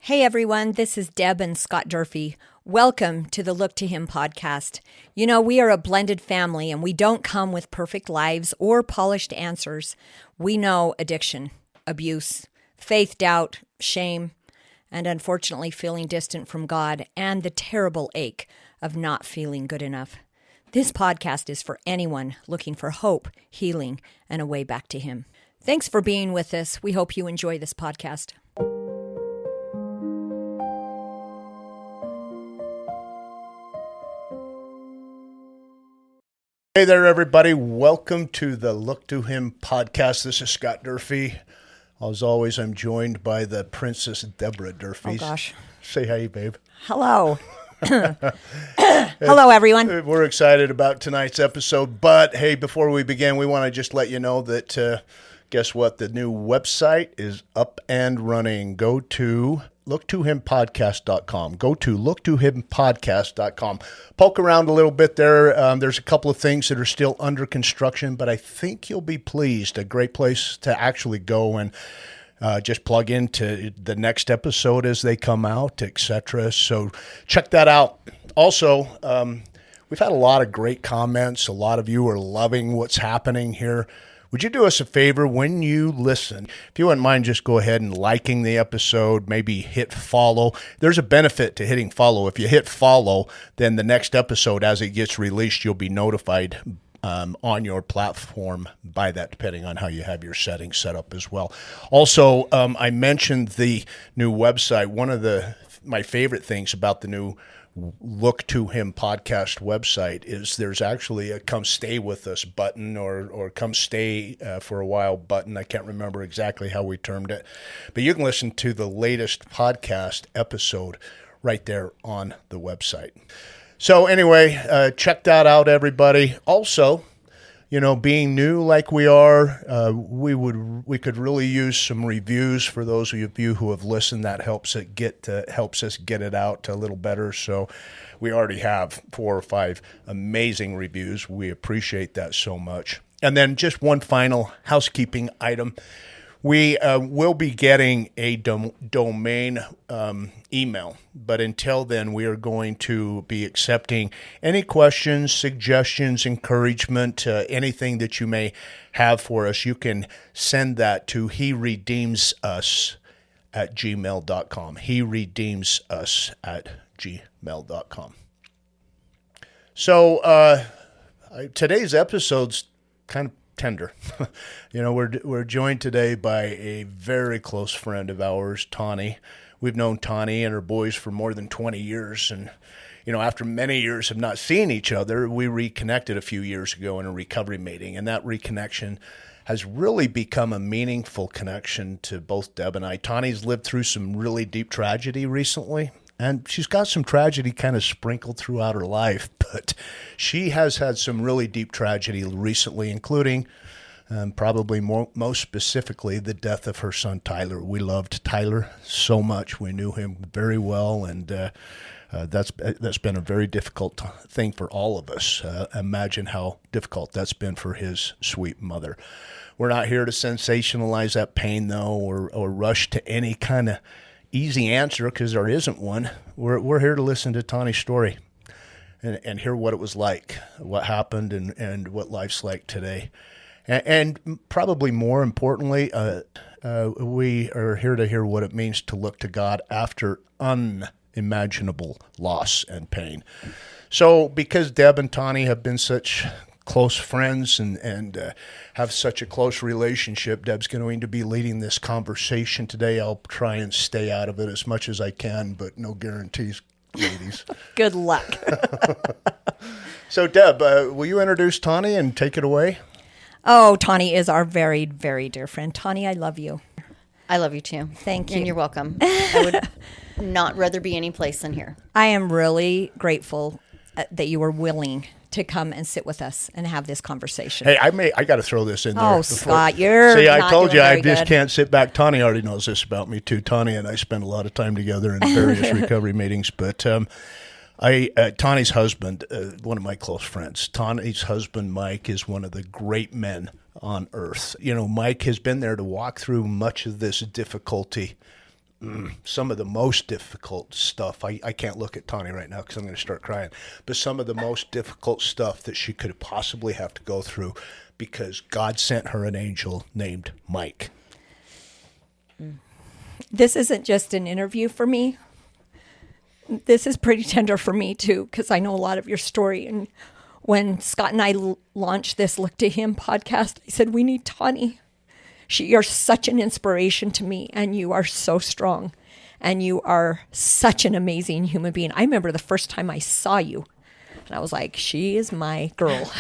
Hey everyone, this is Deb and Scott Durfee. Welcome to the Look to Him podcast. You know, we are a blended family and we don't come with perfect lives or polished answers. We know addiction, abuse, faith, doubt, shame, and unfortunately feeling distant from God and the terrible ache of not feeling good enough. This podcast is for anyone looking for hope, healing, and a way back to Him. Thanks for being with us. We hope you enjoy this podcast. Hey there, everybody. Welcome to the Look to Him podcast. This is Scott Durfee. As always, I'm joined by the Princess Deborah Durfee. Oh, gosh. Say hey, babe. Hello. Hello, everyone. We're excited about tonight's episode. But, hey, before we begin, we want to just let you know that, guess what? The new website is up and running. Go to looktohimpodcast.com. Go to looktohimpodcast.com. Poke around a little bit there. There's a couple of things that are still under construction, but I think you'll be pleased. A great place to actually go and just plug into the next episode as they come out, etc. So check that out. Also, we've had a lot of great comments. A lot of you are loving what's happening here. Would you do us a favor when you listen? If you wouldn't mind, just go ahead and liking the episode, maybe hit follow. There's a benefit to hitting follow. If you hit follow, then the next episode, as it gets released, you'll be notified on your platform by that, depending on how you have your settings set up as well. Also, I mentioned the new website. One of my favorite things about the new Look to Him podcast website is there's actually a come stay with us button or come stay for a while button. I can't remember exactly how we termed it, but you can listen to the latest podcast episode right there on the website. So anyway, check that out, everybody. Also, you know, being new like we are, we could really use some reviews for those of you who have listened. That helps us get it out a little better. So we already have 4 or 5 amazing reviews. We appreciate that so much. And then just one final housekeeping item. We will be getting a domain email, but until then, we are going to be accepting any questions, suggestions, encouragement, anything that you may have for us. You can send that to heredeemsus@gmail.com. heredeemsus@gmail.com. So today's episode's kind of tender. You know, we're joined today by a very close friend of ours, Tawny. We've known Tawny and her boys for more than 20 years. And, you know, after many years of not seeing each other, we reconnected a few years ago in a recovery meeting. And that reconnection has really become a meaningful connection to both Deb and I. Tawny's lived through some really deep tragedy recently. And she's got some tragedy kind of sprinkled throughout her life, but she has had some really deep tragedy recently, including probably most specifically the death of her son, Tyler. We loved Tyler so much. We knew him very well, and that's been a very difficult thing for all of us. Imagine how difficult that's been for his sweet mother. We're not here to sensationalize that pain, though, or rush to any kind of easy answer, because there isn't one. We're here to listen to Tawny's story and hear what it was like, what happened, and what life's like today. And probably more importantly, we are here to hear what it means to look to God after unimaginable loss and pain. So because Deb and Tawny have been such close friends and have such a close relationship, Deb's going to be leading this conversation today. I'll try and stay out of it as much as I can, but no guarantees, ladies. Good luck. So, Deb, will you introduce Tawny and take it away? Oh, Tawny is our very, very dear friend. Tawny, I love you. I love you too. Thank you. And you're welcome. I would not rather be any place than here. I am really grateful that you were willing to come and sit with us and have this conversation. Hey, I got to throw this in there. Oh, Scott, you're See, I not told doing you I very just good. can't sit back. Tawny already knows this about me too. Tawny and I spend a lot of time together in various recovery meetings. But Tawny's husband, one of my close friends, Tawny's husband, Mike, is one of the great men on earth. You know, Mike has been there to walk through much of this difficulty some of the most difficult stuff. I can't look at Tawny right now because I'm going to start crying. But some of the most difficult stuff that she could possibly have to go through because God sent her an angel named Mike. This isn't just an interview for me. This is pretty tender for me too, because I know a lot of your story. And when Scott and I launched this Look to Him podcast, I said, we need Tawny. You're such an inspiration to me, and you are so strong, and you are such an amazing human being. I remember the first time I saw you, and I was like, she is my girl.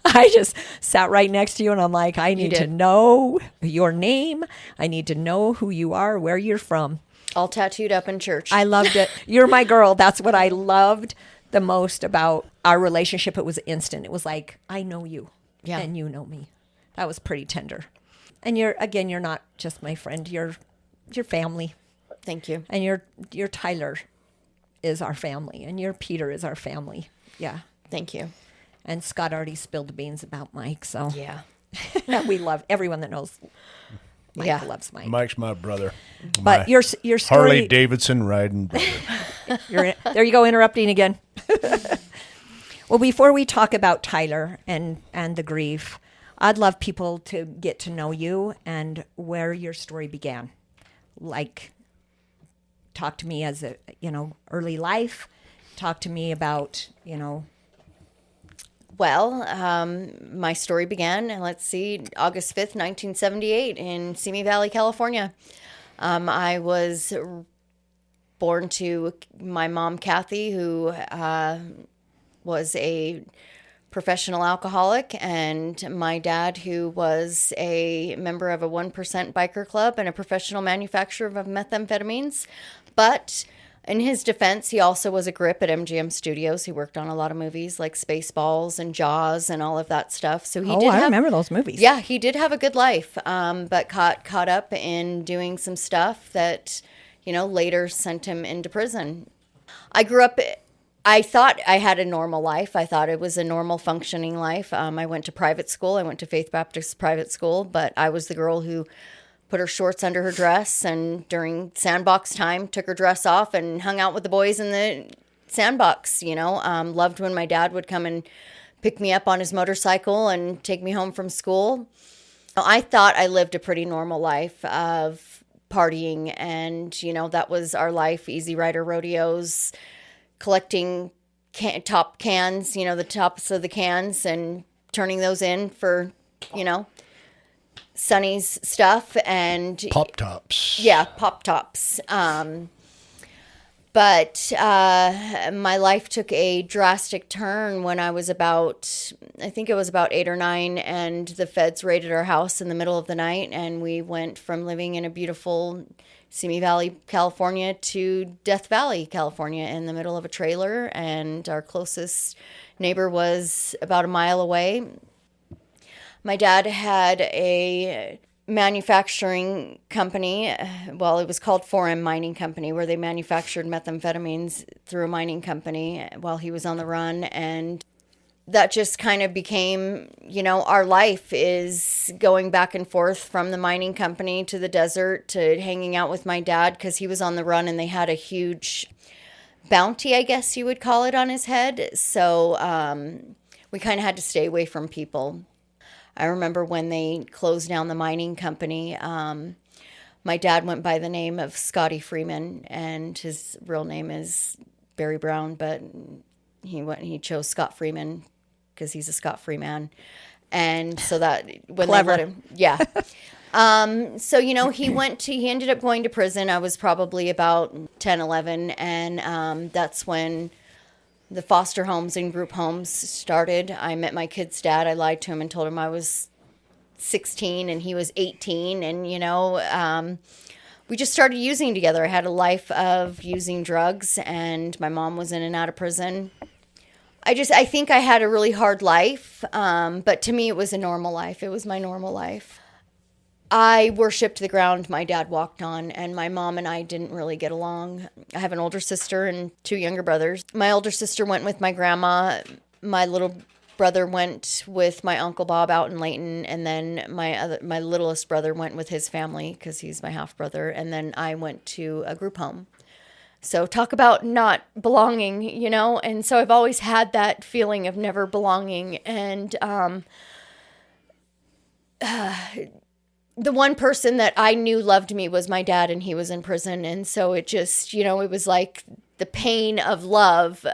I just sat right next to you, and I'm like, I need to know your name. I need to know who you are, where you're from. All tattooed up in church. I loved it. You're my girl. That's what I loved the most about our relationship. It was instant. It was like, I know you, and you know me. That was pretty tender. And you're not just my friend. You're family. Thank you. And your Tyler is our family, and your Peter is our family. Yeah. Thank you. And Scott already spilled the beans about Mike, so yeah. We love everyone that knows. Mike loves Mike. Mike's my brother. But your story, Harley Davidson riding brother. There you go, interrupting again. Well, before we talk about Tyler and the grief, I'd love people to get to know you and where your story began. Like, talk to me as a, early life. Talk to me about, Well, my story began, let's see, August 5th, 1978 in Simi Valley, California. I was born to my mom, Kathy, who was a professional alcoholic, and my dad, who was a member of a 1% biker club and a professional manufacturer of methamphetamines. But in his defense, he also was a grip at MGM Studios. He worked on a lot of movies like Spaceballs and Jaws and all of that stuff. So I remember those movies. Yeah, he did have a good life, but caught up in doing some stuff that, later sent him into prison. I grew up. I thought I had a normal life. I thought it was a normal functioning life. I went to private school. I went to Faith Baptist private school, but I was the girl who put her shorts under her dress, and during sandbox time, took her dress off and hung out with the boys in the sandbox, loved when my dad would come and pick me up on his motorcycle and take me home from school. I thought I lived a pretty normal life of partying, and, that was our life, Easy Rider rodeos, collecting top cans, the tops of the cans, and turning those in for, Sonny's stuff and Pop Tops. Yeah, Pop Tops. But my life took a drastic turn when I was I think it was about 8 or 9, and the feds raided our house in the middle of the night, and we went from living in a beautiful Simi Valley, California, to Death Valley, California, in the middle of a trailer, and our closest neighbor was about a mile away. My dad had a manufacturing company. Well, it was called 4M Mining Company, where they manufactured methamphetamines through a mining company while he was on the run. And that just kind of became, our life is going back and forth from the mining company to the desert to hanging out with my dad because he was on the run, and they had a huge bounty, I guess you would call it, on his head. So we kind of had to stay away from people. I remember when they closed down the mining company, my dad went by the name of Scotty Freeman, and his real name is Barry Brown, but he chose Scott Freeman because he's a Scott Free man. And so that when Clever. they let him, yeah. So, he ended up going to prison. I was probably about 10, 11. And that's when the foster homes and group homes started. I met my kid's dad. I lied to him and told him I was 16 and he was 18. And, we just started using together. I had a life of using drugs, and my mom was in and out of prison. I think I had a really hard life, but to me it was a normal life. It was my normal life. I worshipped the ground my dad walked on, and my mom and I didn't really get along. I have an older sister and 2 younger brothers. My older sister went with my grandma. My little brother went with my Uncle Bob out in Layton, and then my littlest brother went with his family because he's my half brother, and then I went to a group home. So talk about not belonging, you know? And so I've always had that feeling of never belonging. And the one person that I knew loved me was my dad, and he was in prison. And so it just, you know, it was like the pain of love.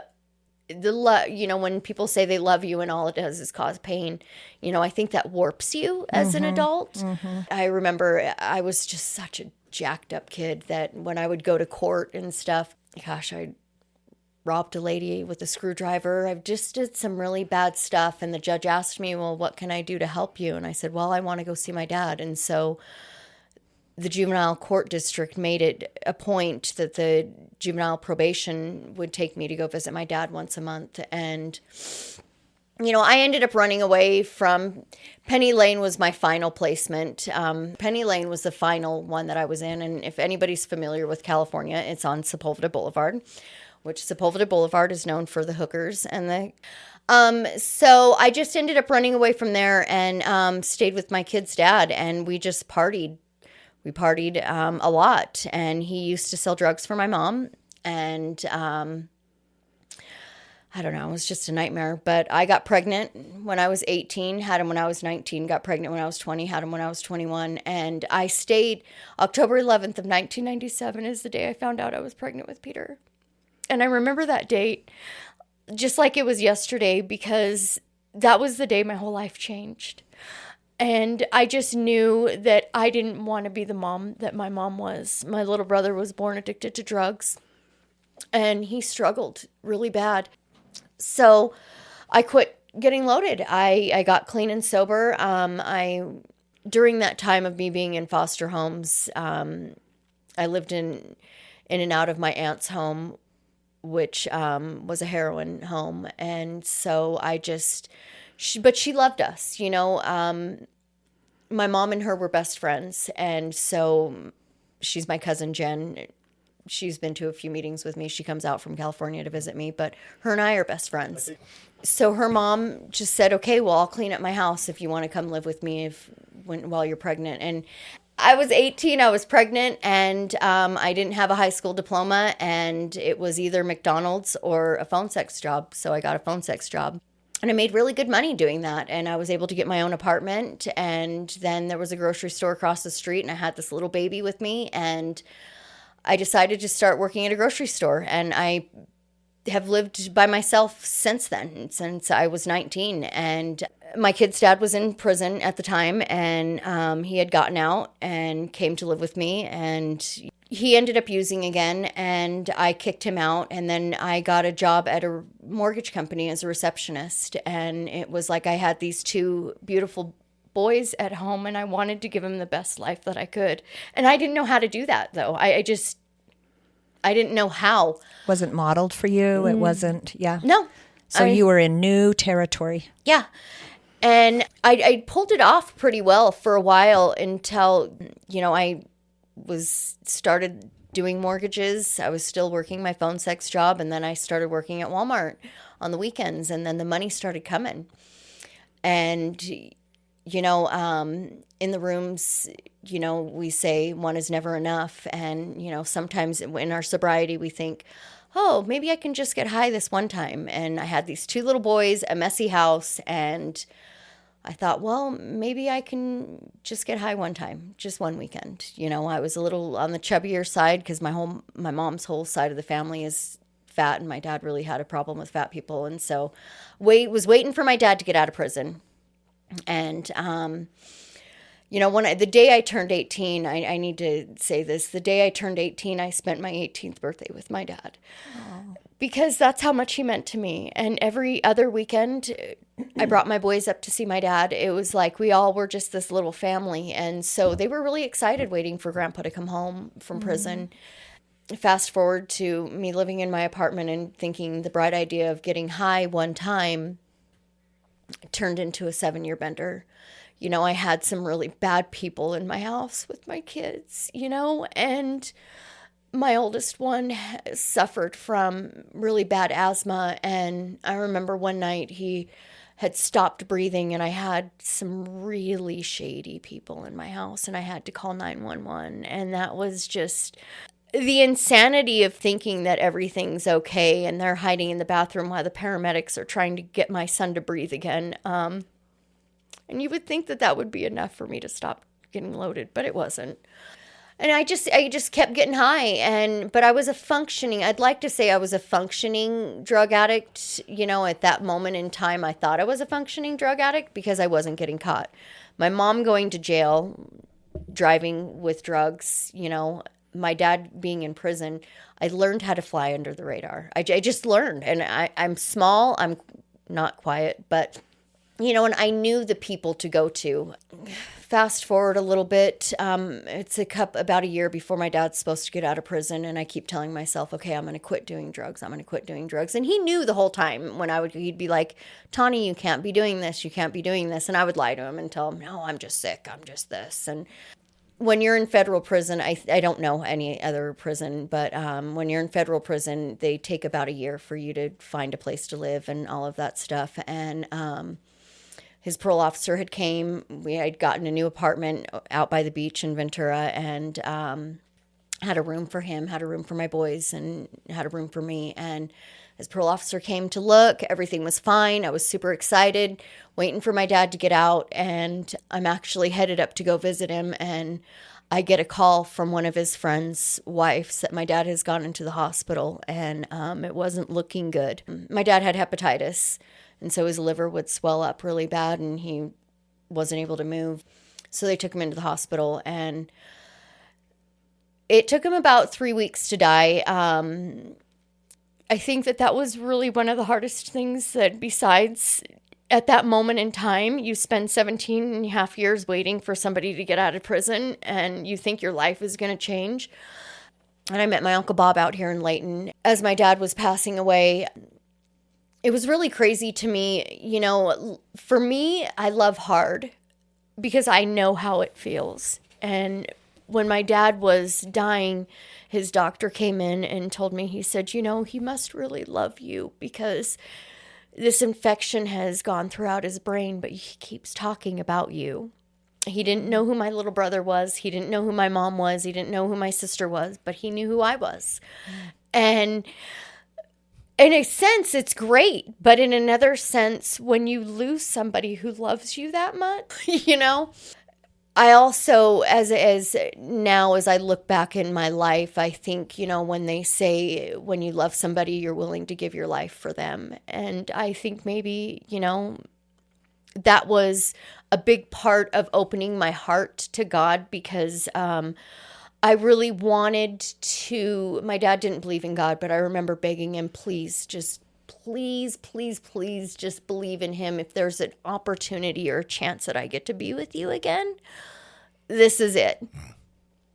You know, when people say they love you and all it does is cause pain, you know, I think that warps you as an adult. I remember I was just such a jacked up kid that when I would go to court and stuff, gosh, I robbed a lady with a screwdriver. I've just did some really bad stuff. And the judge asked me, well, what can I do to help you? And I said, well, I want to go see my dad. And so the juvenile court district made it a point that the juvenile probation would take me to go visit my dad once a month. And, you know, I ended up running away from Penny Lane was my final placement. Penny Lane was the final one that I was in. And if anybody's familiar with California, it's on Sepulveda Boulevard, which Sepulveda Boulevard is known for the hookers and the... So I just ended up running away from there and stayed with my kid's dad, and we just partied. We partied a lot, and he used to sell drugs for my mom, and I don't know, it was just a nightmare. But I got pregnant when I was 18, had him when I was 19, got pregnant when I was 20, had him when I was 21, and I stayed. October 11th of 1997 is the day I found out I was pregnant with Peter. And I remember that date just like it was yesterday, because that was the day my whole life changed. And I just knew that I didn't want to be the mom that my mom was. My little brother was born addicted to drugs, and he struggled really bad. So I quit getting loaded. I got clean and sober. During that time of me being in foster homes, I lived in and out of my aunt's home, which was a heroin home. And so but she loved us, you know. My mom and her were best friends. And so she's my cousin Jen. She's been to a few meetings with me. She comes out from California to visit me, but her and I are best friends. So her mom just said, okay, well, I'll clean up my house if you want to come live with me while you're pregnant. And I was 18, I was pregnant, and I didn't have a high school diploma, and it was either McDonald's or a phone sex job. So I got a phone sex job, and I made really good money doing that. And I was able to get my own apartment, and then there was a grocery store across the street, and I had this little baby with me, and I decided to start working at a grocery store. And I have lived by myself since then, since I was 19. And my kid's dad was in prison at the time, and he had gotten out and came to live with me, and he ended up using again, and I kicked him out. And then I got a job at a mortgage company as a receptionist, and it was like I had these two beautiful boys at home, and I wanted to give them the best life that I could. And I didn't know how to do that, though. I didn't know how. Wasn't modeled for you. It wasn't, yeah. No. So you were in new territory. Yeah. And I pulled it off pretty well for a while until, you know, I started doing mortgages. I was still working my phone sex job, and then I started working at Walmart on the weekends, and then the money started coming. And, you know, in the rooms, you know, we say one is never enough. And, you know, sometimes in our sobriety, we think, oh, maybe I can just get high this one time. And I had these two little boys, a messy house, and I thought, well, maybe I can just get high one time, just one weekend. You know, I was a little on the chubbier side because my mom's whole side of the family is fat, and my dad really had a problem with fat people. And so was waiting for my dad to get out of prison. And, you know, the day I turned 18, I need to say this, the day I turned 18, I spent my 18th birthday with my dad. Oh. Because that's how much he meant to me. And every other weekend, I brought my boys up to see my dad. It was like we all were just this little family. And so they were really excited waiting for Grandpa to come home from prison. Fast forward to me living in my apartment and thinking the bright idea of getting high one time turned into a 7-year bender. You know, I had some really bad people in my house with my kids, you know, and my oldest one suffered from really bad asthma. And I remember one night he had stopped breathing, and I had some really shady people in my house, and I had to call 911. And that was just the insanity of thinking that everything's okay and they're hiding in the bathroom while the paramedics are trying to get my son to breathe again. And you would think that that would be enough for me to stop getting loaded, but it wasn't. And I just kept getting high, but I was I'd like to say I was a functioning drug addict. At that moment in time, I thought I was a functioning drug addict because I wasn't getting caught. My mom going to jail, driving with drugs, my dad being in prison, I learned how to fly under the radar. I just learned, and I'm small, I'm not quiet, but and I knew the people to go to. Fast forward a little bit, it's about a year before my dad's supposed to get out of prison, and I keep telling myself, okay, I'm going to quit doing drugs. And he knew the whole time he'd be like, Tawny, you can't be doing this. You can't be doing this. And I would lie to him and tell him, no, I'm just sick. I'm just this. And when you're in federal prison, I don't know any other prison, but when you're in federal prison, they take about a year for you to find a place to live and all of that stuff. And his parole officer had came. We had gotten a new apartment out by the beach in Ventura, and had a room for him, had a room for my boys, and had a room for me. And his parole officer came to look. Everything was fine. I was super excited, waiting for my dad to get out. And I'm actually headed up to go visit him. And I get a call from one of his friends' wives that my dad has gone into the hospital, and it wasn't looking good. My dad had hepatitis, and so his liver would swell up really bad, and he wasn't able to move. So they took him into the hospital, and it took him about 3 weeks to die. I think that was really one of the hardest things, that besides at that moment in time, you spend 17 and a half years waiting for somebody to get out of prison, and you think your life is going to change. And I met my Uncle Bob out here in Layton as my dad was passing away. It was really crazy to me. For me, I love hard because I know how it feels. And when my dad was dying, his doctor came in and told me, he said, he must really love you because this infection has gone throughout his brain, but he keeps talking about you. He didn't know who my little brother was. He didn't know who my mom was. He didn't know who my sister was, but he knew who I was. And in a sense, it's great. But in another sense, when you lose somebody who loves you that much, I also, as I look back in my life, I think, when they say when you love somebody, you're willing to give your life for them. And I think maybe, that was a big part of opening my heart to God, because I really wanted to. My dad didn't believe in God, but I remember begging him, please, just please just believe in him. If there's an opportunity or a chance that I get to be with you again, this is it.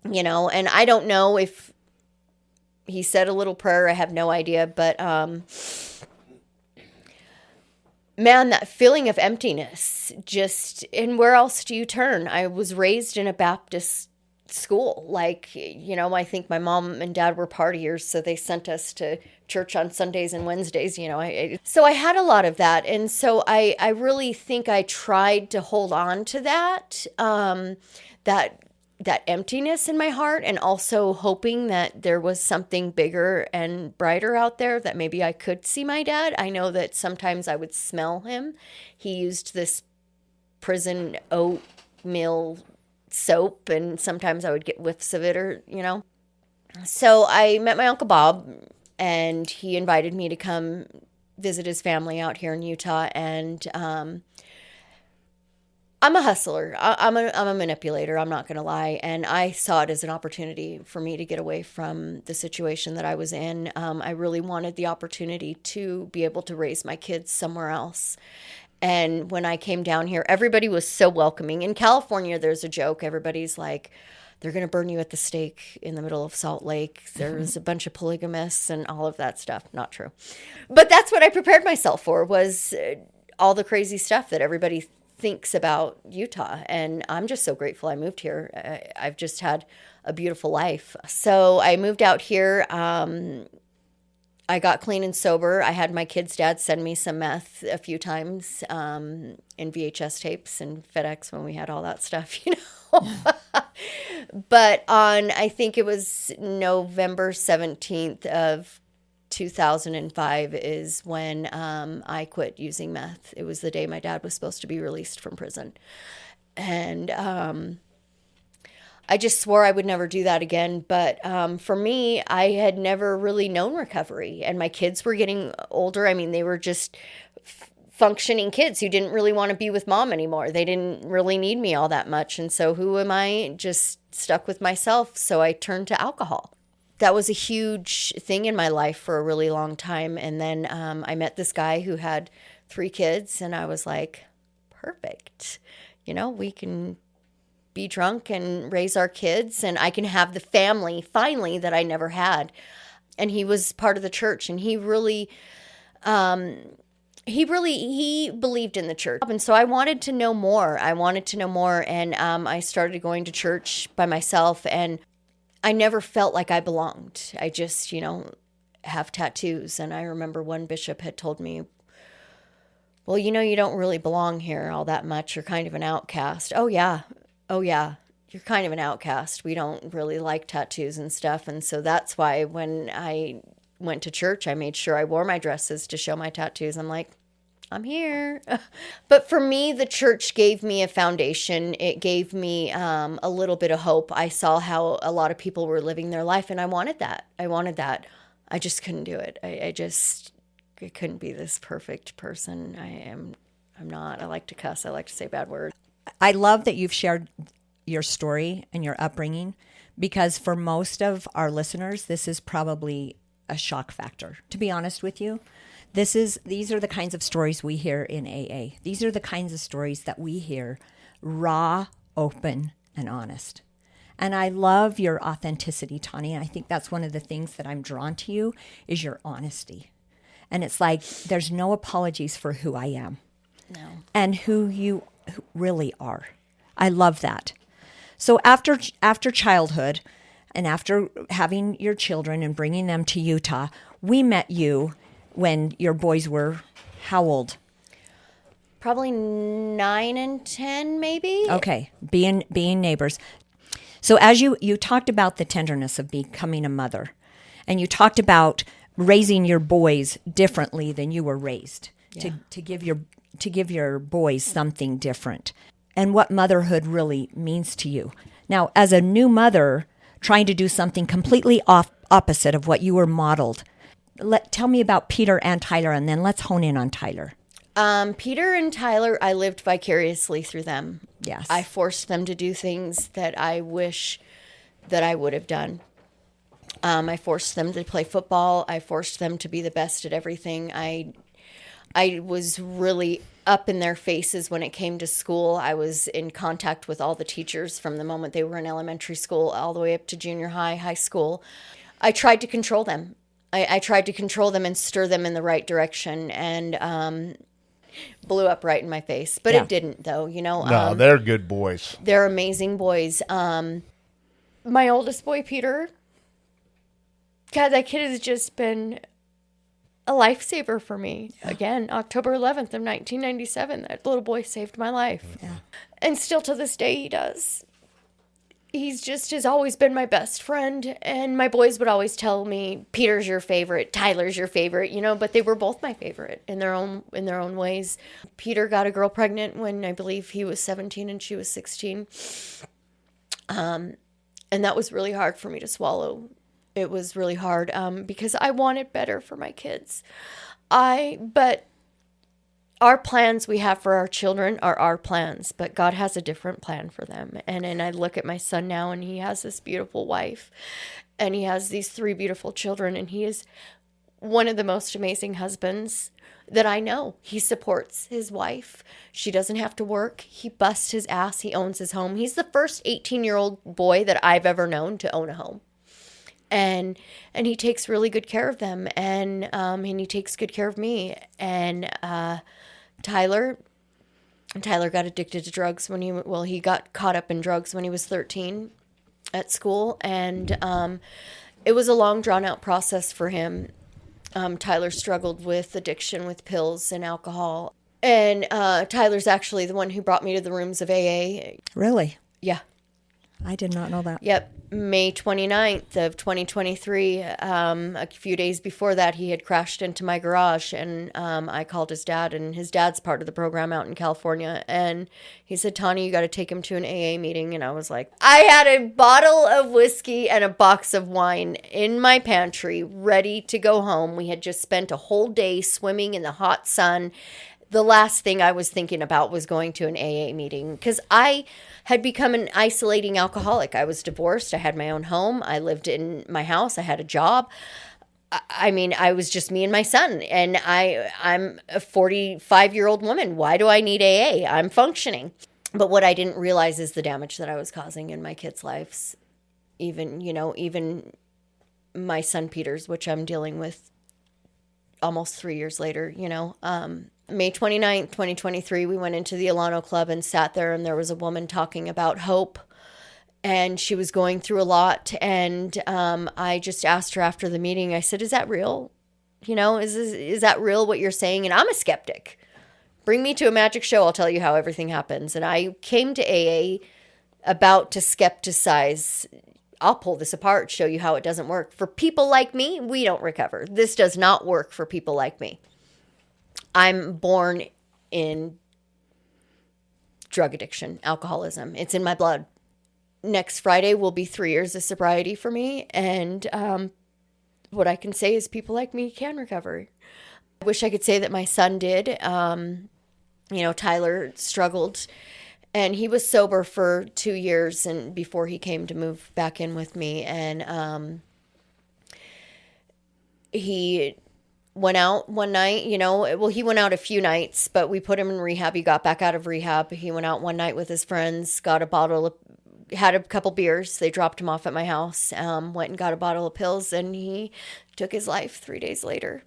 And I don't know if he said a little prayer. I have no idea. But man, that feeling of emptiness, and where else do you turn? I was raised in a Baptist school. I think my mom and dad were partiers, so they sent us to church on Sundays and Wednesdays. So I had a lot of that. And so I really think I tried to hold on to that, that emptiness in my heart, and also hoping that there was something bigger and brighter out there, that maybe I could see my dad. I know that sometimes I would smell him. He used this prison oatmeal soap, and sometimes I would get whiffs of it, So I met my Uncle Bob, and he invited me to come visit his family out here in Utah. And I'm a hustler. I'm a manipulator. I'm not going to lie. And I saw it as an opportunity for me to get away from the situation that I was in. I really wanted the opportunity to be able to raise my kids somewhere else. And when I came down here, everybody was so welcoming. In California, there's a joke. Everybody's like, they're going to burn you at the stake in the middle of Salt Lake. There's a bunch of polygamists and all of that stuff. Not true. But that's what I prepared myself for, was all the crazy stuff that everybody thinks about Utah. And I'm just so grateful I moved here. I've just had a beautiful life. So I moved out here. I got clean and sober. I had my kid's dad send me some meth a few times in VHS tapes and FedEx when we had all that stuff, you know. But I think it was November 17th of 2005 is when I quit using meth. It was the day my dad was supposed to be released from prison. And I just swore I would never do that again. But for me, I had never really known recovery. And my kids were getting older. I mean, they were just functioning kids who didn't really want to be with mom anymore. They didn't really need me all that much. And so who am I? Just stuck with myself. So I turned to alcohol. That was a huge thing in my life for a really long time. And then I met this guy who had 3 kids. And I was like, perfect. You know, we can be drunk and raise our kids, and I can have the family finally that I never had. And he was part of the church, and he believed in the church. And so I wanted to know more. And I started going to church by myself, and I never felt like I belonged. I just, you know, have tattoos. And I remember one bishop had told me, well, you know, you don't really belong here all that much. You're kind of an outcast. Oh, yeah, you're kind of an outcast. We don't really like tattoos and stuff. And so that's why when I went to church, I made sure I wore my dresses to show my tattoos. I'm like, I'm here. But for me, the church gave me a foundation. It gave me a little bit of hope. I saw how a lot of people were living their life, and I wanted that. I just couldn't do it. I couldn't be this perfect person. I'm not. I like to cuss. I like to say bad words. I love that you've shared your story and your upbringing, because for most of our listeners, this is probably a shock factor. To be honest with you, these are the kinds of stories we hear in AA. These are the kinds of stories that we hear raw, open, and honest. And I love your authenticity, Tawny. And I think that's one of the things that I'm drawn to you is your honesty. And it's like there's no apologies for who I am. No. And who you really are. I love that. So after childhood and after having your children and bringing them to Utah, we met you when your boys were how old? Probably 9 and 10, maybe. Okay, being neighbors. So as you talked about the tenderness of becoming a mother, and you talked about raising your boys differently than you were raised, Yeah. to give your boys something different, and what motherhood really means to you. Now, as a new mother trying to do something completely opposite of what you were modeled, tell me about Peter and Tyler, and then let's hone in on Tyler. Peter and Tyler, I lived vicariously through them. Yes. I forced them to do things that I wish that I would have done. I forced them to play football. I forced them to be the best at everything. I was really up in their faces when it came to school. I was in contact with all the teachers from the moment they were in elementary school all the way up to junior high school. I tried to control them. I tried to control them and stir them in the right direction, and blew up right in my face. But Yeah. It didn't, though. You know, No, they're good boys. they're amazing boys. My oldest boy, Peter, God, that kid has just been a lifesaver for me. Again, October 11th of 1997, that little boy saved my life. Yeah. And still to this day, he does. He's just has always been my best friend. And my boys would always tell me, Peter's your favorite, Tyler's your favorite, you know, but they were both my favorite in their own ways. Peter got a girl pregnant when I believe he was 17 and she was 16. And that was really hard for me to swallow. It was really hard because I wanted better for my kids. But our plans we have for our children are our plans, but God has a different plan for them. And I look at my son now, and he has this beautiful wife, and he has these 3 beautiful children, and he is one of the most amazing husbands that I know. He supports his wife. She doesn't have to work. He busts his ass. He owns his home. He's the first 18-year-old boy that I've ever known to own a home. And he takes really good care of them, and he takes good care of me. And Tyler got addicted to drugs when he got caught up in drugs when he was 13 at school, and it was a long, drawn out process for him. Tyler struggled with addiction with pills and alcohol. And Tyler's actually the one who brought me to the rooms of AA. Really? Yeah. I did not know that. Yep. May 29th of 2023. A few days before that, he had crashed into my garage, and I called his dad, and his dad's part of the program out in California. And he said, Tawny, you got to take him to an AA meeting. And I was like, I had a bottle of whiskey and a box of wine in my pantry ready to go home. We had just spent a whole day swimming in the hot sun. The last thing I was thinking about was going to an AA meeting because I had become an isolating alcoholic. I was divorced. I had my own home. I lived in my house. I had a job. I mean, I was just me and my son, and I'm a 45-year-old woman. Why do I need AA? I'm functioning. But what I didn't realize is the damage that I was causing in my kids' lives. Even my son Peter's, which I'm dealing with almost 3 years later, May 29th, 2023, we went into the Alano Club and sat there, and there was a woman talking about hope, and she was going through a lot, and I just asked her after the meeting, I said, is that real? Is that real what you're saying? And I'm a skeptic. Bring me to a magic show, I'll tell you how everything happens. And I came to AA about to skepticize. I'll pull this apart, show you how it doesn't work. For people like me, we don't recover. This does not work for people like me. I'm born in drug addiction, alcoholism. It's in my blood. Next Friday will be 3 years of sobriety for me. And what I can say is people like me can recover. I wish I could say that my son did. Tyler struggled. And he was sober for 2 years and before he came to move back in with me. And he went out one night, he went out a few nights, but we put him in rehab. He got back out of rehab. He went out one night with his friends, had a couple beers. They dropped him off at my house, went and got a bottle of pills, and he took his life 3 days later.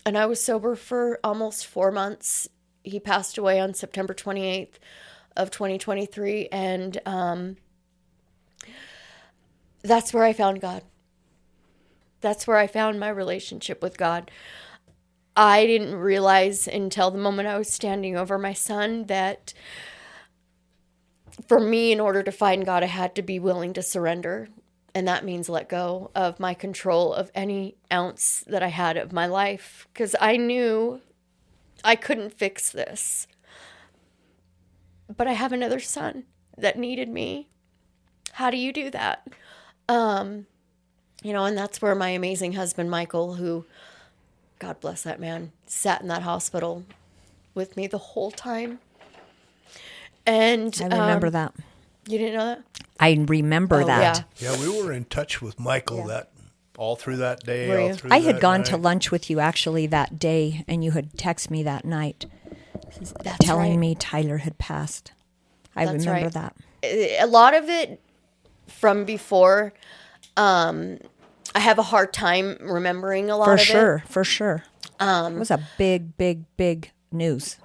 And I was sober for almost 4 months. He passed away on September 28th of 2023. And that's where I found God. That's where I found my relationship with God. I didn't realize until the moment I was standing over my son that for me, in order to find God, I had to be willing to surrender. And that means let go of my control of any ounce that I had of my life. Because I knew I couldn't fix this. But I have another son that needed me. How do you do that? And that's where my amazing husband, Michael, who, God bless that man, sat in that hospital with me the whole time. And I remember that. You didn't know that? I remember that. Yeah, we were in touch with Michael all through that day. Were you? All through I had that gone night. to lunch with you actually that day, and you had texted me that night That's telling right. me Tyler had passed. I That's remember right. that. A lot of it from before, I have a hard time remembering a lot of it. For sure. It was a big, big, big news.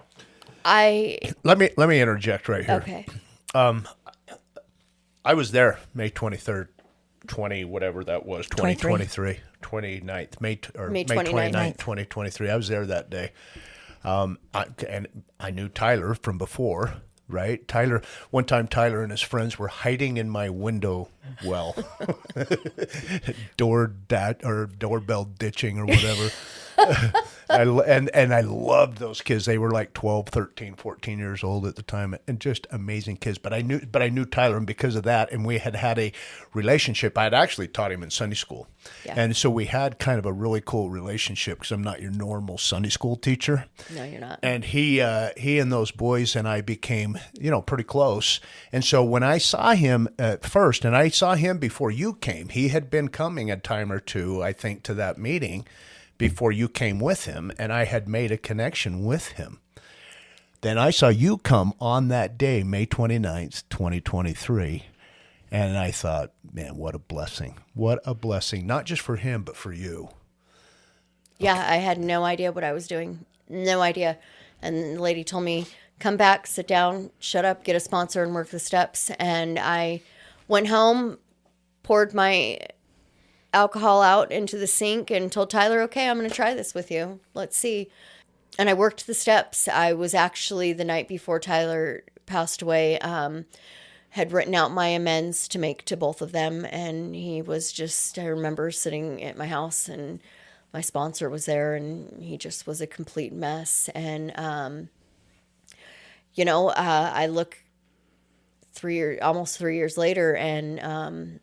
Let me interject right here. Okay. I was there May 23rd, 2023, 29th, May 29th, 2023. I was there that day. And I knew Tyler from before, right? One time Tyler and his friends were hiding in my window doorbell ditching or whatever. I loved those kids. They were like 12, 13, 14 years old at the time, and just amazing kids. But I knew Tyler, and because of that, and we had a relationship. I had actually taught him in Sunday school, and so we had kind of a really cool relationship because I'm not your normal Sunday school teacher. No, you're not. And he and those boys and I became, pretty close. And so when I saw him at first, and I saw him before you came, he had been coming a time or two, I think, to that meeting before you came with him, and I had made a connection with him. Then I saw you come on that day, May 29th, 2023, and I thought, man, what a blessing. What a blessing, not just for him, but for you. Yeah, I had no idea what I was doing. No idea. And the lady told me, come back, sit down, shut up, get a sponsor, and work the steps. And I went home, alcohol out into the sink and told Tyler, okay, I'm going to try this with you. Let's see. And I worked the steps. I was actually, the night before Tyler passed away, had written out my amends to make to both of them. And he was just, I remember sitting at my house and my sponsor was there and he just was a complete mess. And, I look almost 3 years later and,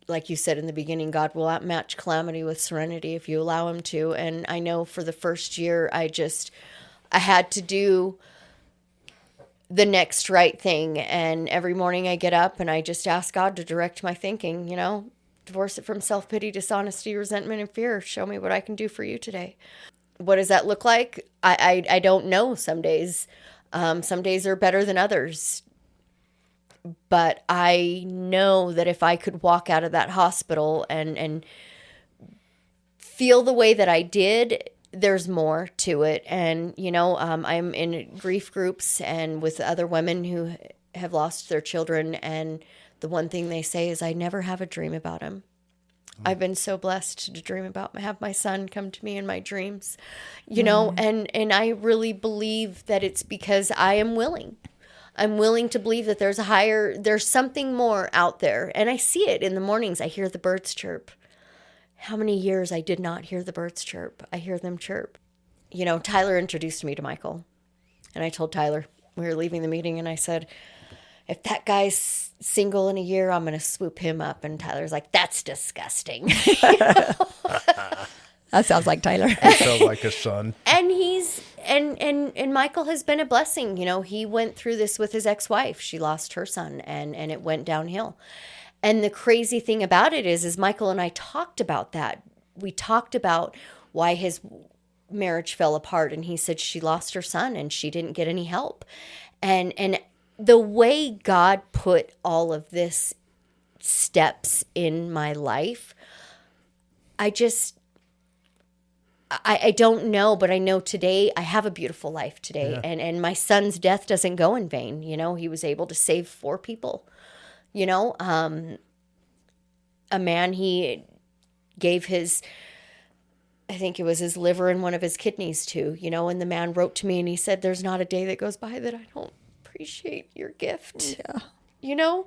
like you said in the beginning, God will match calamity with serenity if you allow him to. And I know for the first year, I had to do the next right thing. And every morning I get up and I just ask God to direct my thinking, divorce it from self-pity, dishonesty, resentment, and fear. Show me what I can do for you today. What does that look like? I don't know some days. Some days are better than others. But I know that if I could walk out of that hospital and feel the way that I did, there's more to it. And, I'm in grief groups and with other women who have lost their children. And the one thing they say is, I never have a dream about him. I've been so blessed to have my son come to me in my dreams, and I really believe that it's because I am willing. I'm willing to believe that there's something more out there. And I see it in the mornings. I hear the birds chirp. How many years I did not hear the birds chirp? I hear them chirp. Tyler introduced me to Michael. And I told Tyler, we were leaving the meeting, and I said, if that guy's single in a year, I'm going to swoop him up. And Tyler's like, that's disgusting. That sounds like Tyler. It sounds like a son. And and Michael has been a blessing. He went through this with his ex-wife. She lost her son and it went downhill. And the crazy thing about it is Michael and I talked about that. We talked about why his marriage fell apart. And he said she lost her son and she didn't get any help. And the way God put all of this steps in my life, I don't know, but I know today I have a beautiful life today. Yeah. And my son's death doesn't go in vain. He was able to save 4 people. A man, he gave I think it was his liver and one of his kidneys to, and the man wrote to me and he said, there's not a day that goes by that I don't appreciate your gift. Yeah.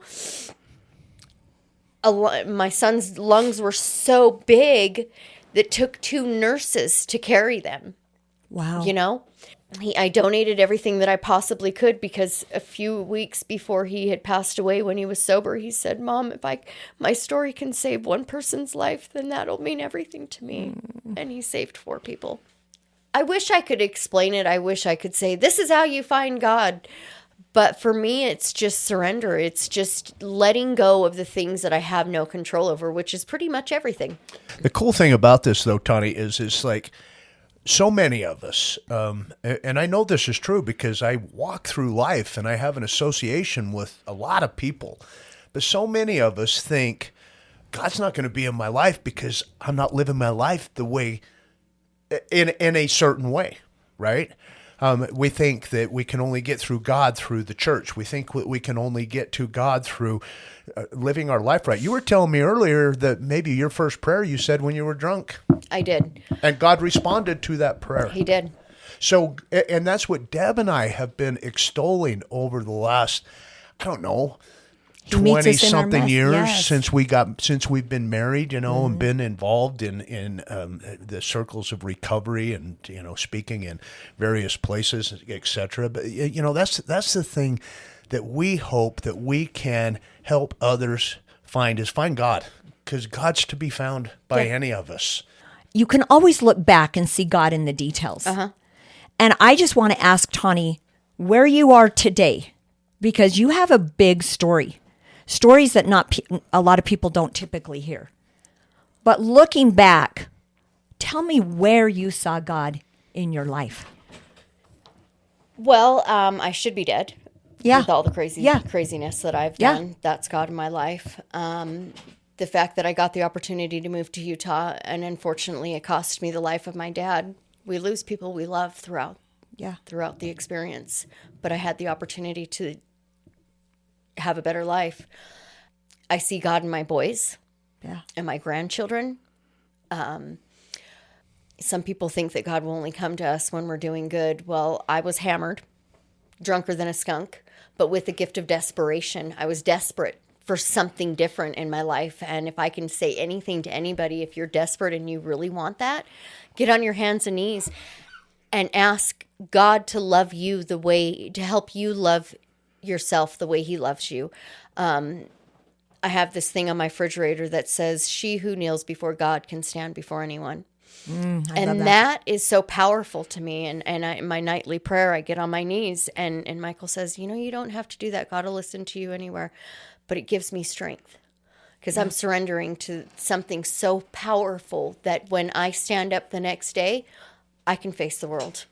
My son's lungs were so big that took 2 nurses to carry them. Wow. I donated everything that I possibly could because a few weeks before he had passed away when he was sober, he said, Mom, if my story can save one person's life, then that'll mean everything to me. And he saved 4 people. I wish I could explain it. I wish I could say, this is how you find God. But for me, it's just surrender. It's just letting go of the things that I have no control over, which is pretty much everything. The cool thing about this, though, Tawny, is like so many of us, and I know this is true because I walk through life and I have an association with a lot of people, but so many of us think God's not going to be in my life because I'm not living my life the way, in a certain way, right? We think that we can only get through God through the church. We think we can only get to God through living our life right. You were telling me earlier that maybe your first prayer you said when you were drunk. I did. And God responded to that prayer. He did. So, and that's what Deb and I have been extolling over the last, I don't know, 20-something years. Yes. since we've been married, and been involved in the circles of recovery and, speaking in various places, etc. But, that's the thing that we hope that we can help others find God, because God's to be found by any of us. You can always look back and see God in the details. Uh-huh. And I just want to ask Tawny where you are today, because you have a big story. Stories that a lot of people don't typically hear. But looking back, tell me where you saw God in your life. Well, I should be dead. Yeah. With all the craziness that I've done. That's God in my life. The fact that I got the opportunity to move to Utah, and unfortunately it cost me the life of my dad. We lose people we love throughout the experience. But I had the opportunity to have a better life. I see God in my boys. Yeah. and my grandchildren. Some people think that God will only come to us when we're doing good. Well, I was hammered, drunker than a skunk, but with the gift of desperation. I was desperate for something different in my life. And if I can say anything to anybody, if you're desperate and you really want that, get on your hands and knees and ask God to love you to help you love yourself the way he loves you. I have this thing on my refrigerator that says, "She who kneels before God can stand before anyone." I love And that is so powerful to me. And in my nightly prayer, I get on my knees and Michael says, you don't have to do that. God will listen to you anywhere. But it gives me strength because I'm surrendering to something so powerful that when I stand up the next day, I can face the world.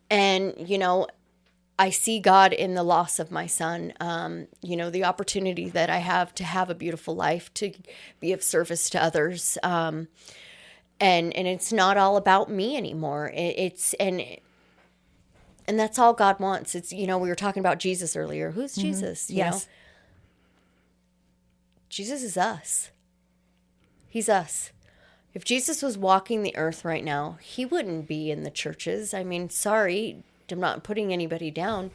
And, I see God in the loss of my son, the opportunity that I have to have a beautiful life, to be of service to others. And it's not all about me anymore. And that's all God wants. It's, we were talking about Jesus earlier. Who's Jesus? Yes. Jesus is us. He's us. If Jesus was walking the earth right now, he wouldn't be in the churches. I mean, sorry, I'm not putting anybody down,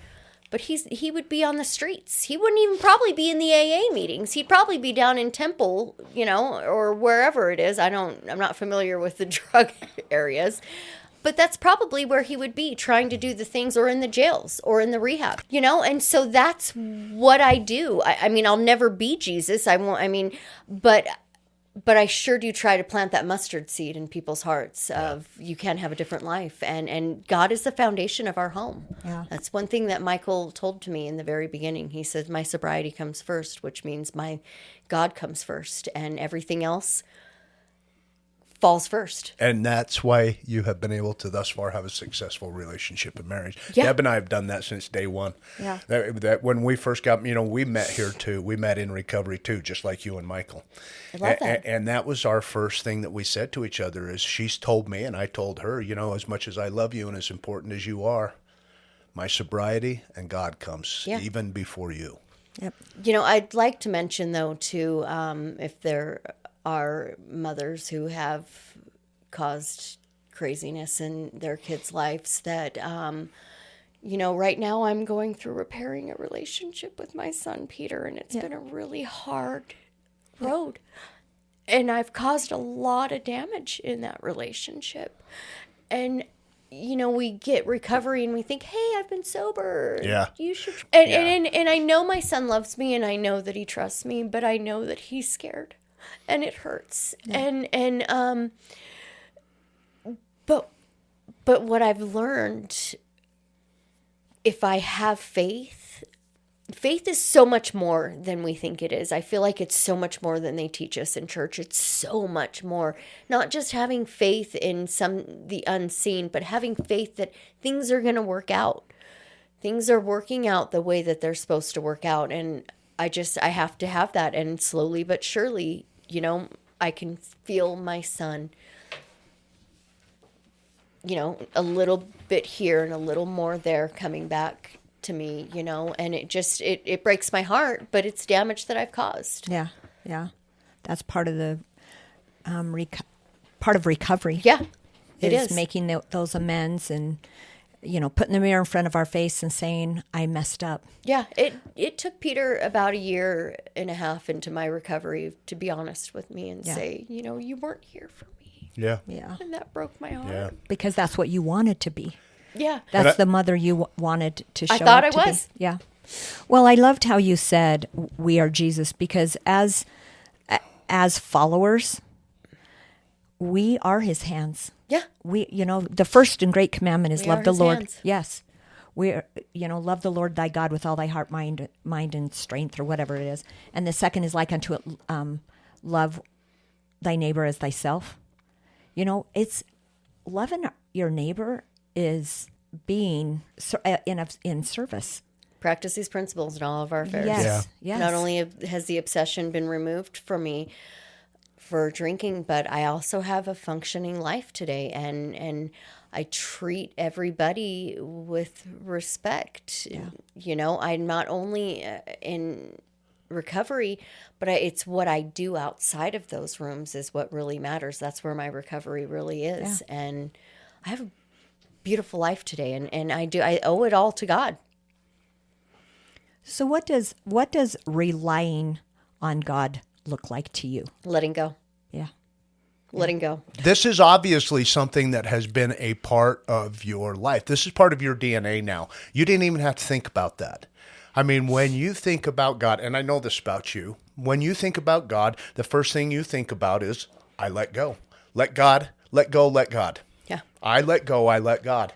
but he would be on the streets. He wouldn't even probably be in the AA meetings. He'd probably be down in Temple, or wherever it is. I'm not familiar with the drug areas, but that's probably where he would be, trying to do the things, or in the jails or in the rehab, and so that's what I do. I mean, I'll never be Jesus. But I sure do try to plant that mustard seed in people's hearts of you can have a different life. And God is the foundation of our home. Yeah. That's one thing that Michael told to me in the very beginning. He said, my sobriety comes first, which means my God comes first, and everything else falls first. And that's why you have been able to thus far have a successful relationship and marriage. Yeah. Deb and I have done that since day one. Yeah. That when we first got, we met here too. We met in recovery too, just like you and Michael. I love that. And that was our first thing that we said to each other is she's told me and I told her, as much as I love you and as important as you are, my sobriety and God comes even before you. Yep. I'd like to mention though too, if there are mothers who have caused craziness in their kids' lives that, right now I'm going through repairing a relationship with my son, Peter, and it's been a really hard road. And I've caused a lot of damage in that relationship. And, we get recovery and we think, hey, I've been sober. Yeah. You should. And I know my son loves me and I know that he trusts me, but I know that he's scared. And it hurts. Yeah. But what I've learned, if I have faith is so much more than we think it is. I feel like it's so much more than they teach us in church. It's so much more. Not just having faith in the unseen, but having faith that things are going to work out. Things are working out the way that they're supposed to work out. And I have to have that. And slowly but surely, I can feel my son, a little bit here and a little more there coming back to me, and it breaks my heart, but it's damage that I've caused. Yeah. Yeah. That's part of the part of recovery. Yeah, it is. Making those amends and, putting the mirror in front of our face and saying, I messed up. Yeah, it took Peter about 1.5 years into my recovery to be honest with me and say, you weren't here for me. Yeah. Yeah. And that broke my heart. Yeah. Because that's what you wanted to be. Yeah. That's the mother you wanted to show up to be. I thought I was. Yeah. Well, I loved how you said we are Jesus, because as followers, we are his hands. Yeah. We, the first and great commandment is We love are the his Lord. hands. Yes. We're, love the Lord thy God with all thy heart, mind and strength, or whatever it is. And the second is like unto it, love thy neighbor as thyself. It's loving your neighbor is being in service. Practice these principles in all of our affairs. Yes. Yeah. Yes. Not only has the obsession been removed from me for drinking, but I also have a functioning life today, and I treat everybody with respect. Yeah. I'm not only recovery, but it's what I do outside of those rooms is what really matters. That's where my recovery really is. Yeah. And I have a beautiful life today, and I owe it all to God. So what does relying on God look like to you? Letting go. Yeah. Letting go. This is obviously something that has been a part of your life. This is part of your DNA now. You didn't even have to think about that. I mean, when you think about God, and I know this about you, when you think about God, the first thing you think about is, I let go. Let God, let go, let God. Yeah. I let go, I let God.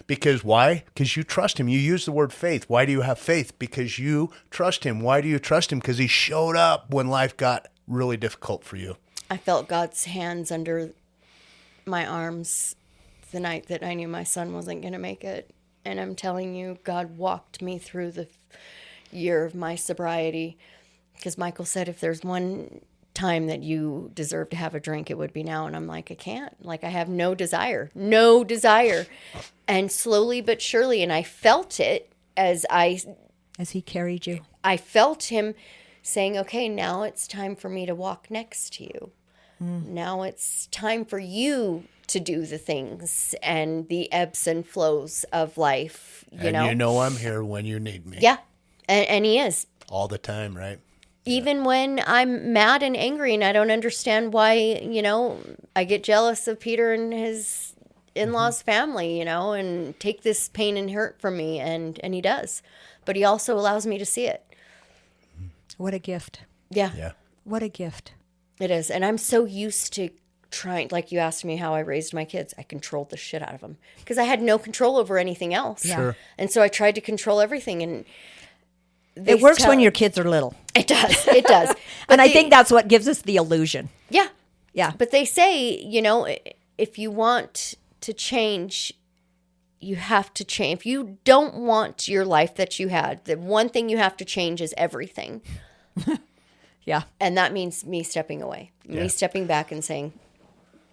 Because why? Because you trust him. You use the word faith. Why do you have faith? Because you trust him. Why do you trust him? Because he showed up when life got really difficult for you. I felt God's hands under my arms the night that I knew my son wasn't going to make it. And I'm telling you, God walked me through the year of my sobriety. Because Michael said, if there's one time that you deserve to have a drink, it would be now. And I'm like, I can't. Like, I have no desire. And slowly but surely, and I felt it as he carried you. I felt him saying, okay, now it's time for me to walk next to you. Now it's time for you to do the things and the ebbs and flows of life, you know? And you know I'm here when you need me. Yeah, and he is. All the time, right? Even when I'm mad and angry and I don't understand why, you know, I get jealous of Peter and his in-laws' family, you know, and take this pain and hurt from me, and he does. But he also allows me to see it. What a gift. Yeah. What a gift. It is. And I'm so used to trying, like you asked me how I raised my kids. I controlled the shit out of them because I had no control over anything else. Yeah. Sure. And so I tried to control everything. And it works when your kids are little. It does. It does. And I think that's what gives us the illusion. Yeah. Yeah. But they say, you know, if you want to change, you have to change. If you don't want your life that you had, the one thing you have to change is everything. Yeah. And that means me stepping away, me stepping back and saying,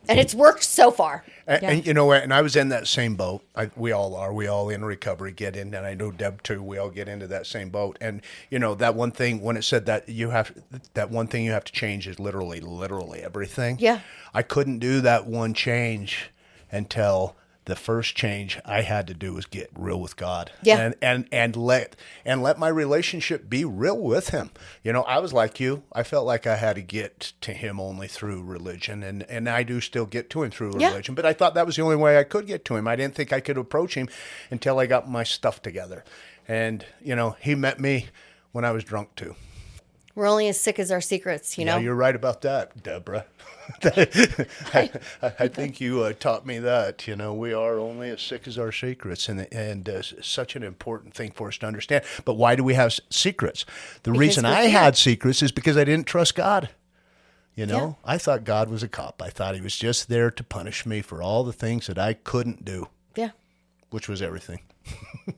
and it's worked so far. And you know what? And I was in that same boat. We all are. We all in recovery get in, and I know Deb too. We all get into that same boat. And you know that one thing when it said that one thing you have to change is literally everything. Yeah. I couldn't do that one change until the first change I had to do was get real with God. Yeah. And let my relationship be real with him. You know, I was like you. I felt like I had to get to him only through religion, and I do still get to him through religion, but I thought that was the only way I could get to him. I didn't think I could approach him until I got my stuff together. And, you know, he met me when I was drunk too. We're only as sick as our secrets, you know? Yeah, you're right about that, Deborah. I think you taught me that. You know, we are only as sick as our secrets, and such an important thing for us to understand. But why do we have secrets? The reason I had secrets is because I didn't trust God. You know, I thought God was a cop. I thought he was just there to punish me for all the things that I couldn't do. Yeah. Which was everything.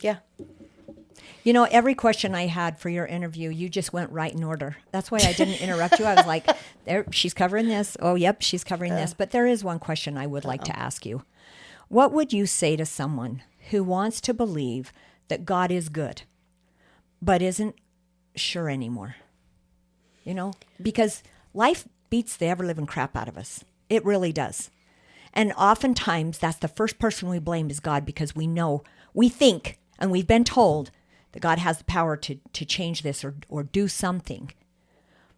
Yeah. You know, every question I had for your interview, you just went right in order. That's why I didn't interrupt you. I was like, there, she's covering this. Oh, yep, she's covering this. But there is one question I would like to ask you. What would you say to someone who wants to believe that God is good, but isn't sure anymore? You know, because life beats the ever-living crap out of us. It really does. And oftentimes, that's the first person we blame is God, because we think, and we've been told that God has the power to change this or do something.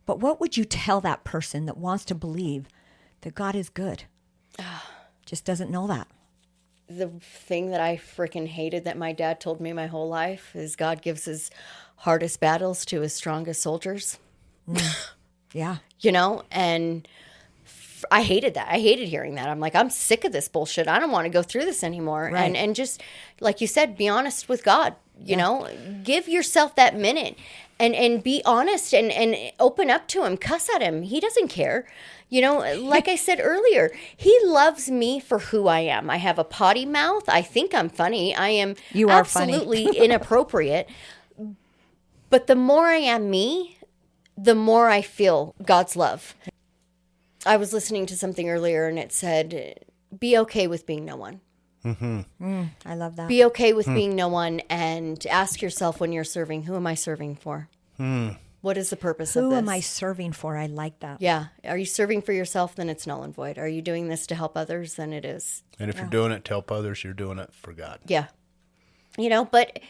But what would you tell that person that wants to believe that God is good? Just doesn't know that. The thing that I freaking hated that my dad told me my whole life is God gives his hardest battles to his strongest soldiers. Yeah. You know, and I hated that. I hated hearing that. I'm like, I'm sick of this bullshit. I don't want to go through this anymore. Right. And just, like you said, be honest with God. You know, give yourself that minute and be honest and open up to him. Cuss at him. He doesn't care. You know, like I said earlier, he loves me for who I am. I have a potty mouth. I think I'm funny. I am absolutely inappropriate. But the more I am me, the more I feel God's love. I was listening to something earlier and it said, be okay with being no one. I love that. Be okay with being no one, and ask yourself when you're serving, who am I serving for? What is the purpose of Who this? am I serving for? I like that. Yeah. Are you serving for yourself? Then it's null and void. Are you doing this to help others? Then it is. And if you're doing it to help others, you're doing it for God. Yeah. But,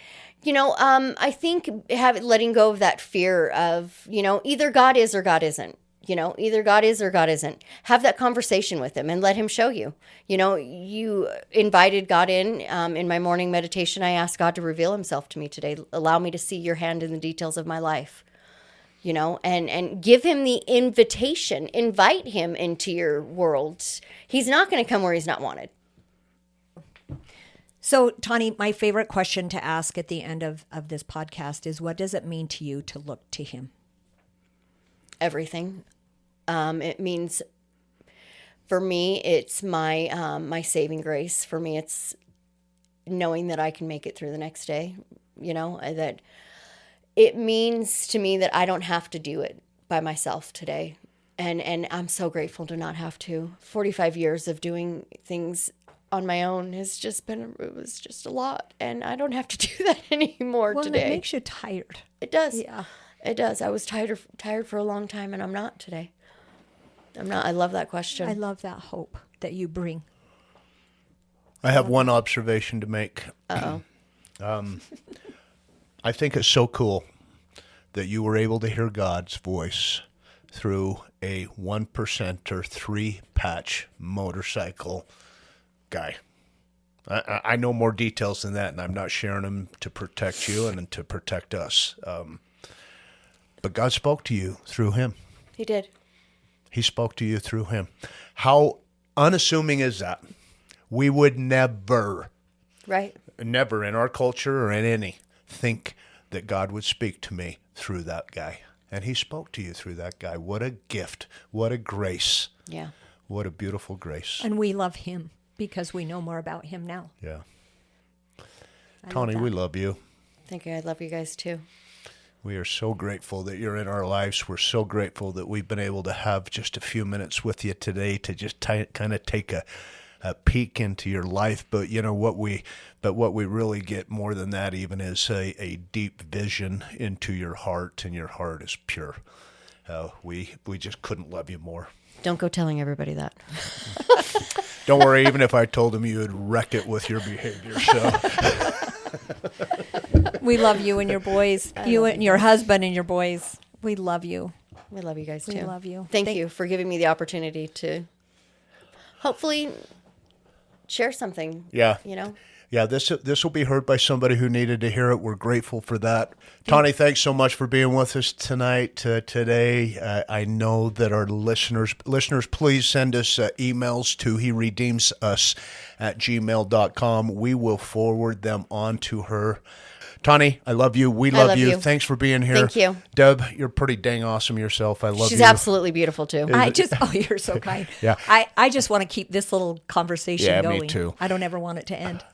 I think letting go of that fear of, either God is or God isn't. Either God is or God isn't. Have that conversation with him and let him show you. You invited God in my morning meditation. I asked God to reveal himself to me today. Allow me to see your hand in the details of my life. And give him the invitation. Invite him into your world. He's not going to come where he's not wanted. So, Tawny, my favorite question to ask at the end of this podcast is, what does it mean to you to look to him? Everything. It means, for me, it's my saving grace. For me, it's knowing that I can make it through the next day. That it means to me that I don't have to do it by myself today. And I'm so grateful to not have to. 45 years of doing things on my own it was just a lot. And I don't have to do that anymore today. It makes you tired. It does. Yeah. It does. I was tired for a long time, and I'm not today. I'm not. I love that question. I love that hope that you bring. I have one observation to make. Uh-oh. I think it's so cool that you were able to hear God's voice through a 1% or 3-patch motorcycle guy. I know more details than that, and I'm not sharing them to protect you and to protect us. But God spoke to you through him. He did. He spoke to you through him. How unassuming is that? We would never in our culture or in any, think that God would speak to me through that guy. And he spoke to you through that guy. What a gift. What a grace. Yeah. What a beautiful grace. And we love him because we know more about him now. Yeah. Tawny, we love you. Thank you. I love you guys too. We are so grateful that you're in our lives. We're so grateful that we've been able to have just a few minutes with you today to just kind of take a peek into your life. But what we really get more than that even is a deep vision into your heart, and your heart is pure. We just couldn't love you more. Don't go telling everybody that. Don't worry, even if I told them, you would wreck it with your behavior. So we love you and your boys. You and your husband and your boys. We love you. We love you guys too. We love you. Thank you for giving me the opportunity to hopefully share something. Yeah. Yeah, this will be heard by somebody who needed to hear it. We're grateful for that. Tawny, thanks so much for being with us tonight, today. I know that our listeners, please send us emails to heredeemsus@gmail.com. We will forward them on to her. Tawny, I love you. We love you. Thanks for being here. Thank you. Deb, you're pretty dang awesome yourself. I love you. She's absolutely beautiful too. You're so kind. Yeah. I just want to keep this little conversation going. Me too. I don't ever want it to end.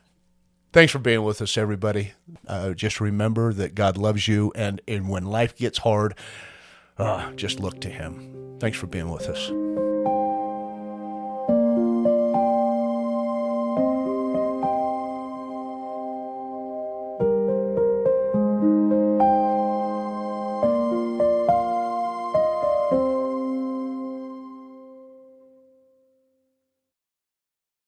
Thanks for being with us, everybody. Just remember that God loves you, and when life gets hard, just look to him. Thanks for being with us.